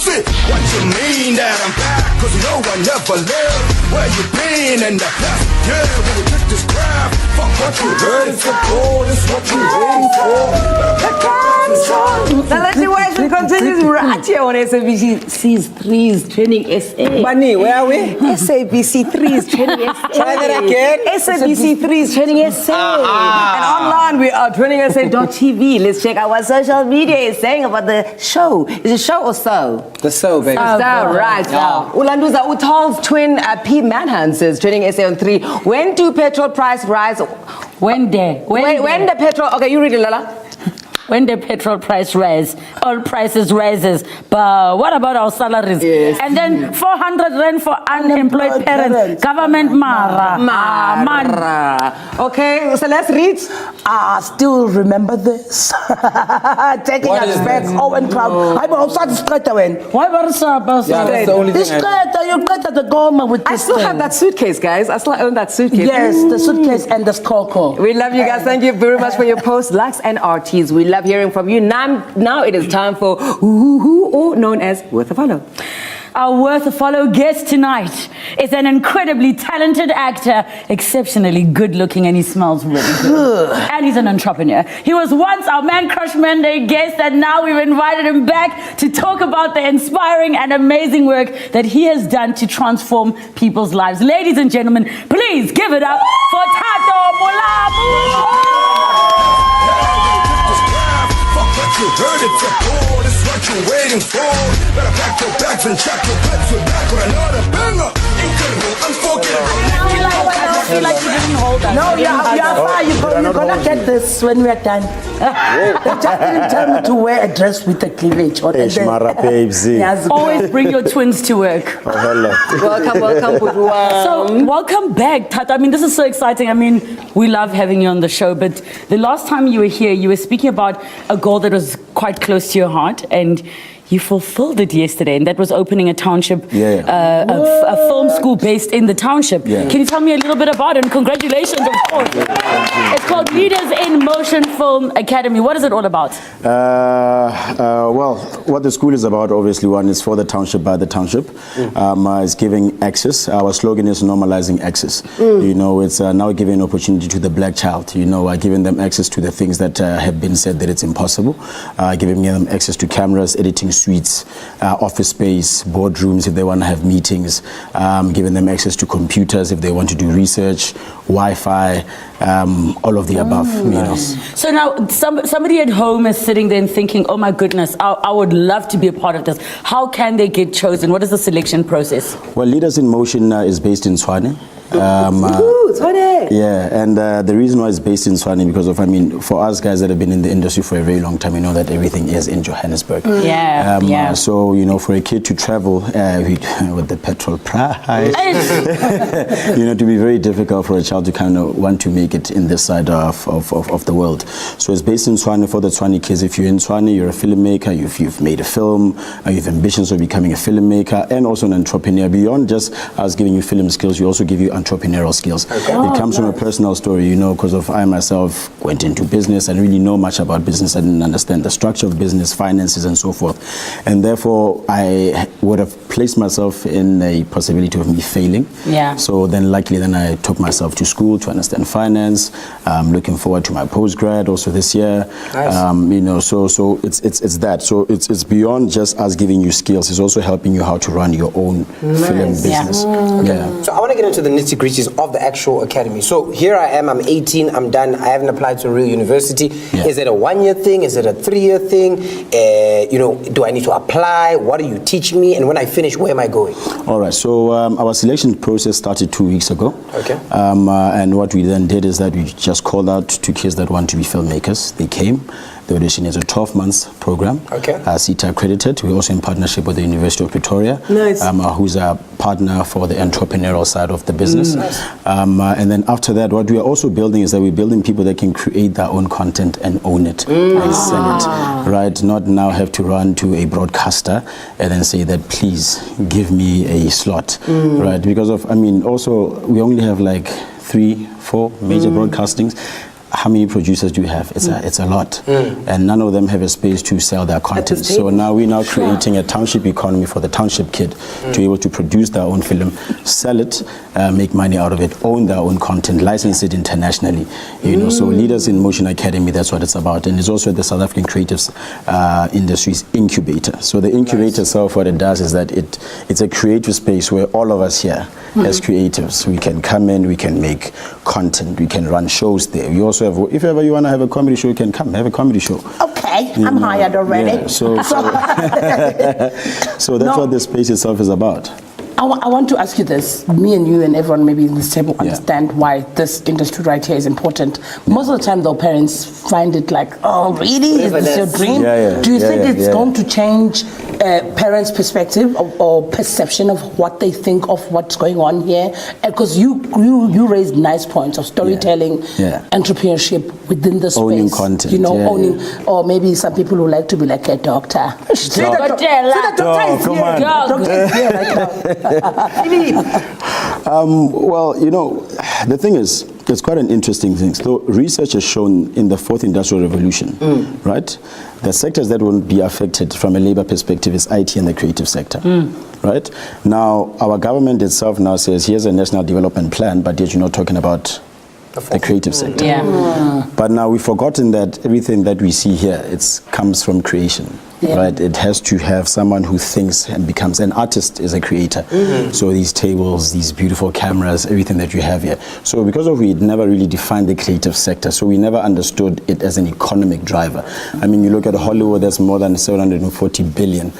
What you mean that I'm back? Cause no one never lived where you been in the past. Yeah, when we took this crap, fuck what you heard, it's the gold, it's what you waiting for. Now let's see why it continues right here on SABC 3's Trending SA. Bunny, where are we? SABC 3's Trending SA. Try that again. SABC 3's Trending SA. And online we are TrendingSA.tv. Let's check out what social media is saying about the show. Is it show or so? The so, baby. So, right. Ulanduza Utol's twin P. Manhunt says Trending SA on 3. When do petrol price rise? When the petrol... Okay, you read it, Lala. When the petrol price rise, all prices rises. But what about our salaries? Yes. And then 400 rand for unemployed parents. Government mara. Okay, so let's read. Still remember this? Taking us back. Owen Crown. I'm also straight away. Why was that's the only thing You got the government with this. I still have that suitcase, guys. I still own that suitcase. Yes, the suitcase and the score. We love you guys. Thank you very much for your posts, likes, and RTs. We love hearing from you. Now it is time for or known as Worth a Follow. Our Worth a Follow guest tonight is an incredibly talented actor, exceptionally good looking, and he smells really good. And he's an entrepreneur. He was once our Man Crush Monday guest, and now we've invited him back to talk about the inspiring and amazing work that he has done to transform people's lives. Ladies and gentlemen, please give it up for Thato Molamo. You heard it, the board is what you're waiting for. Better pack your bags and check your bets. We're back with another banger. Incredible, unforgettable. I feel like you didn't hold us. No, you're fine. You're gonna get this when we're done. They just didn't tell me to wear a dress with a cleavage. Always bring your twins to work. Welcome, Budua. So, welcome back, Thato. I mean, this is so exciting. I mean, we love having you on the show, but the last time you were here, you were speaking about a goal that was quite close to your heart, and you fulfilled it yesterday, and that was opening a township, a film school based in the township. Yeah. Can you tell me a little bit about it? And congratulations, of course. It's called Leaders in Motion Film Academy. What is it all about? Well, what the school is about, obviously, one is for the township, by the township. It's giving access. Our slogan is normalizing access. You know, it's now giving opportunity to the black child. You know, giving them access to the things that have been said that it's impossible. Giving them access to cameras, editing suites, office space, boardrooms if they want to have meetings, giving them access to computers if they want to do research, Wi-Fi, all of the above. You know. So now somebody at home is sitting there and thinking, oh my goodness, I would love to be a part of this. How can they get chosen? What is the selection process? Well, Leaders in Motion is based in Tshwane. Yeah, and the reason why it's based in Tshwane because of, I mean, for us guys that have been in the industry for a very long time, you know that everything is in Johannesburg. So, you know, for a kid to travel with the petrol price, you know, to be very difficult for a child to kind of want to make it in this side of the world. So it's based in Tshwane for the Tshwane kids. If you're in Tshwane, you're a filmmaker, you've made a film, you have ambitions of becoming a filmmaker and also an entrepreneur. Beyond just us giving you film skills, we also give you entrepreneurial skills. It comes from a personal story, you know, because of I myself went into business and really know much about business. I didn't understand the structure of business, finances and so forth. And therefore, I would have placed myself in a possibility of me failing. So then luckily then I took myself to school to understand finance. Looking forward to my postgrad also this year. You know, so it's that. So it's beyond just us giving you skills. It's also helping you how to run your own film business. So I want to get into the nitty-gritties of the actual academy. So here I am, I'm 18, I'm done, I haven't applied to a real university. Is it a 1-year thing? Is it a 3-year thing? You know, do I need to apply? What are you teaching me? And when I finish, where am I going? All right, so our selection process started 2 weeks ago. And what we then did is that we just called out to kids that want to be filmmakers. They came. the audition. It's a 12 months program. Okay. CETA accredited. We're also in partnership with the University of Pretoria. Nice. Who's a partner for the entrepreneurial side of the business. And then after that, what we are also building is that we're building people that can create their own content and own it and sell it, right? Not now have to run to a broadcaster and then say that, please give me a slot, right? Because of, also we only have like 3-4 major broadcastings. How many producers do you have? It's a lot, and none of them have a space to sell their content. So now we're creating a township economy for the township kid to be able to produce their own film, sell it, make money out of it, own their own content, license it internationally. So Leaders in Motion Academy, that's what it's about, and it's also the South African Creatives Industries Incubator. So the incubator itself, what it does is that it's a creative space where all of us here, as creatives, we can come in, we can make content, we can run shows there. We also have, if ever you want to have a comedy show, you can come have a comedy show. Okay, I'm hired already. Yeah, so that's what the space itself is about. I want to ask you this. Me and you and everyone maybe in this table understand why this industry right here is important. Most of the time, though, parents find it like, oh, really? Is this your dream? Do you think it's going to change parents' perspective or perception of what they think of what's going on here? Because you raised nice points of storytelling, entrepreneurship within the space. Owning content. Owning, or maybe some people who like to be like a doctor. Come on. Doctor is here right now. Well, the thing is, it's quite an interesting thing. So research has shown in the fourth industrial revolution, right, the sectors that will be affected from a labor perspective is IT and the creative sector, right? Now, our government itself now says, here's a national development plan, but yet you're not talking about the creative sector. But now we've forgotten that everything that we see here, it comes from creation. Right, it has to have someone who thinks and becomes an artist is a creator. So these tables, these beautiful cameras, everything that you have here. So because of we never really defined the creative sector, so we never understood it as an economic driver. You look at Hollywood, there's more than $740 billion,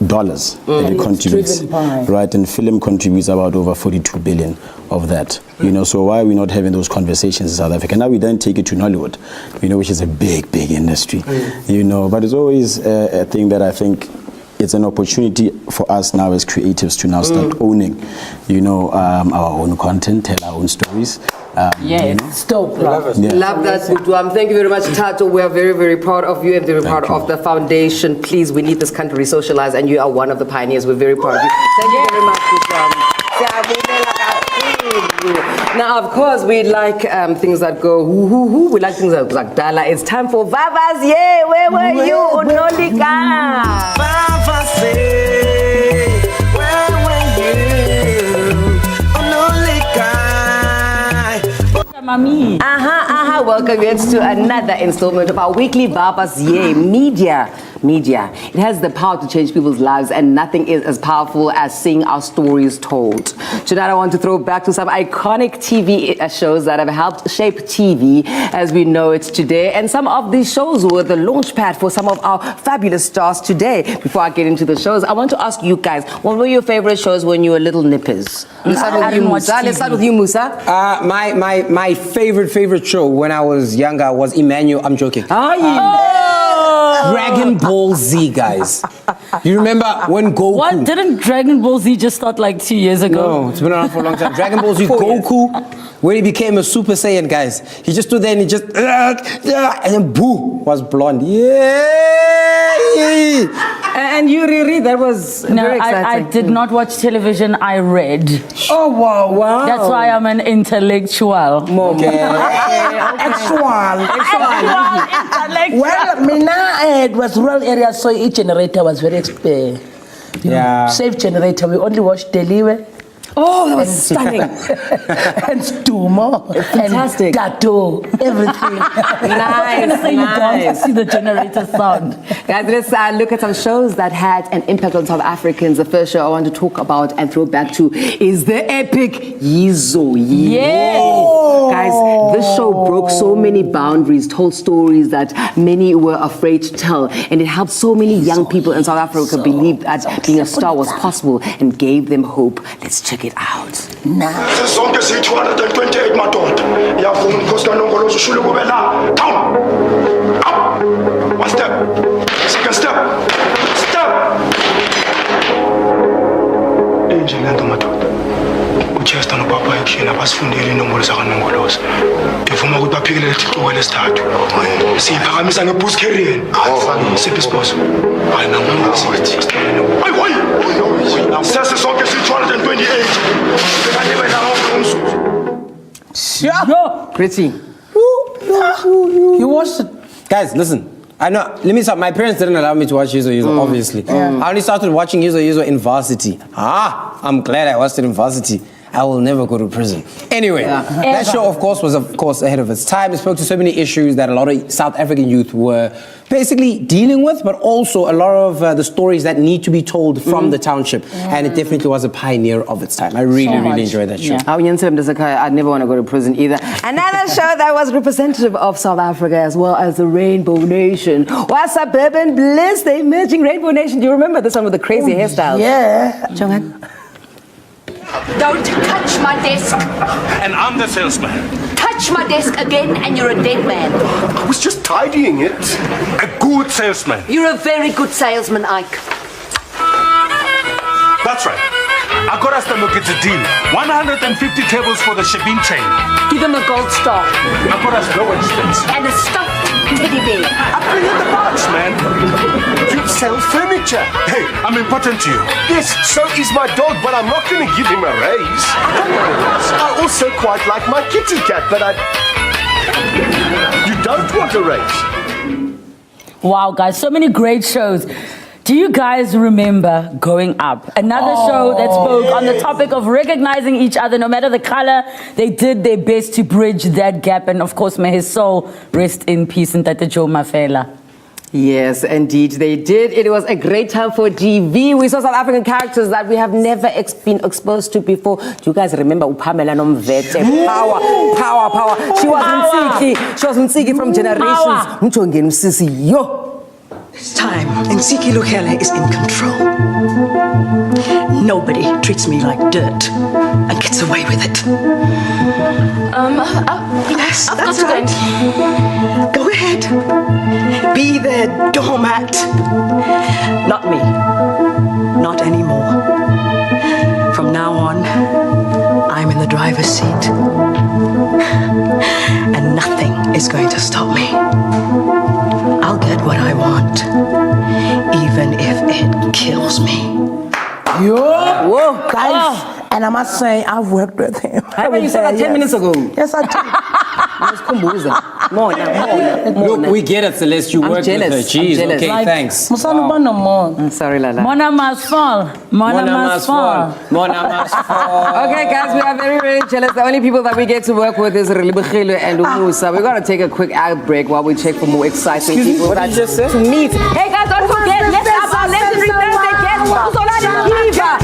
dollars that it contributes, right? And film contributes about over 42 billion of that. So why are we not having those conversations in South Africa? Now we then take it to Nollywood, which is a big industry, but it's always a thing that I think it's an opportunity for us now as creatives to now start owning, our own content, tell our own stories. Stop. Love that, Butuam. Thank you very much, Thato. We are very, very proud of you and very proud of the foundation. Please, we need this country re-socialized, and you are one of the pioneers. We're very proud of you. Thank you very much, Butuam. Now, of course, we like things that go hoo. We like things that go like Dala. It's time for Vavas. Yeah, where were you, Unolika? Vavas, where were you, Unolika? Mami. Welcome yet to another installment of our weekly Vavas. Yeah, media. It has the power to change people's lives, and nothing is as powerful as seeing our stories told. Tonight, I want to throw back to some iconic TV shows that have helped shape TV as we know it today. And some of these shows were the launch pad for some of our fabulous stars today. Before I get into the shows, I want to ask you guys, what were your favorite shows when you were little nippers? Let's start with you, Musa. My favorite show when I was younger was Emmanuel. I'm joking. Dragon Ball Z, guys. You remember when Goku... What? Didn't Dragon Ball Z just start like 2 years ago? No, it's been around for a long time. Dragon Ball Z, Goku, when he became a Super Saiyan, guys, he just stood there and he just... and then Boo was blonde. Yay! And you, Riri, that was very exciting. I did not watch television, I read. Oh, wow. That's why I'm an intellectual. Okay. Actual. Intellectual. Well, it was rural area, so each generator was very expensive. Safe generator. We only watched Deliwe. Oh, that was stunning. And Stumo. Fantastic. And Thato. Everything. Nice. You don't see the generator sound. Guys, let's look at some shows that had an impact on South Africans. The first show I want to talk about and throw back to is the epic Yizo. Yes. Guys, this show broke so many boundaries, told stories that many were afraid to tell, and it helped so many young people in South Africa believe that being a star was possible and gave them hope. Let's check it out. Sonke siyi-228 madoda. Iyavuma uNkosikazi Nongolozo ushule kube la. Down. Up. lento madoda. Uchester nopapa action abasifundile inombolo zakanongoloza. Ngivuma ukuthi baphikele lethi ixuku lesithathu. Siphakamisa ngeboost carrier. Siphi isibozo? Hayi namuthi. Hayi. Sase sonke si 228. Bekanye bena umsuku. Pretty. You watched it. Guys, listen. I know. Let me start. My parents didn't allow me to watch Yizo, obviously. I only started watching Yizo in varsity. I'm glad I watched it in varsity. I will never go to prison. Anyway, that show, of course, was ahead of its time. It spoke to so many issues that a lot of South African youth were basically dealing with, but also a lot of the stories that need to be told from the township. And it definitely was a pioneer of its time. I really enjoyed that show. I'd never want to go to prison either. Another show that was representative of South Africa as well as the Rainbow Nation was Suburban Bliss, the emerging Rainbow Nation. Do you remember this one with the crazy hairstyles? Yeah. Chongan? Don't touch my desk. And I'm the salesman. Touch my desk again and you're a dead man. I was just tidying it. A good salesman. You're a very good salesman, Ike. That's right. I got us to look at the deal. 150 tables for the Shabin chain. Give him a gold star. I got us no expense. And a stuffed teddy bear. I bring in the box, man. You sell furniture. Hey, I'm important to you. Yes, so is my dog, but I'm not going to give him a raise. I also quite like my kitty cat, but you don't want a raise. Wow, guys, so many great shows. Do you guys remember Growing Up? Another show that spoke on the topic of recognizing each other, no matter the color. They did their best to bridge that gap. And of course, may his soul rest in peace. And Tate Joe Mafela. Yes, indeed, they did. It was a great time for TV. We saw South African characters that we have never been exposed to before. Do you guys remember Upamela Nomvete? Power. She was Mtsiki from Generations. Yo. This time, Nsiki Luhele is in control. Nobody treats me like dirt and gets away with it. Yes, that's right. Go ahead. Be their doormat. Not me. Not anymore. From now on, I'm in the driver's seat. And nothing is going to stop me. I'll get what I want, even if it kills me. Whoa, guys. And I must say, I've worked with him. You said that 10 minutes ago. Yes, I did. Look, we get it, Celeste. You worked with her. Jeez, okay, Like, thanks. Sorry, Lala. Mona must fall. Mona must fall. Okay, guys, we are very, very jealous. The only people that we get to work with is Relibkhelu and Umusa. We're going to take a quick ad break while we check for more exciting people what did you just say? to meet. Hey, guys, don't forget, let's have our legendary Thursday guest, Uzolani Kiva.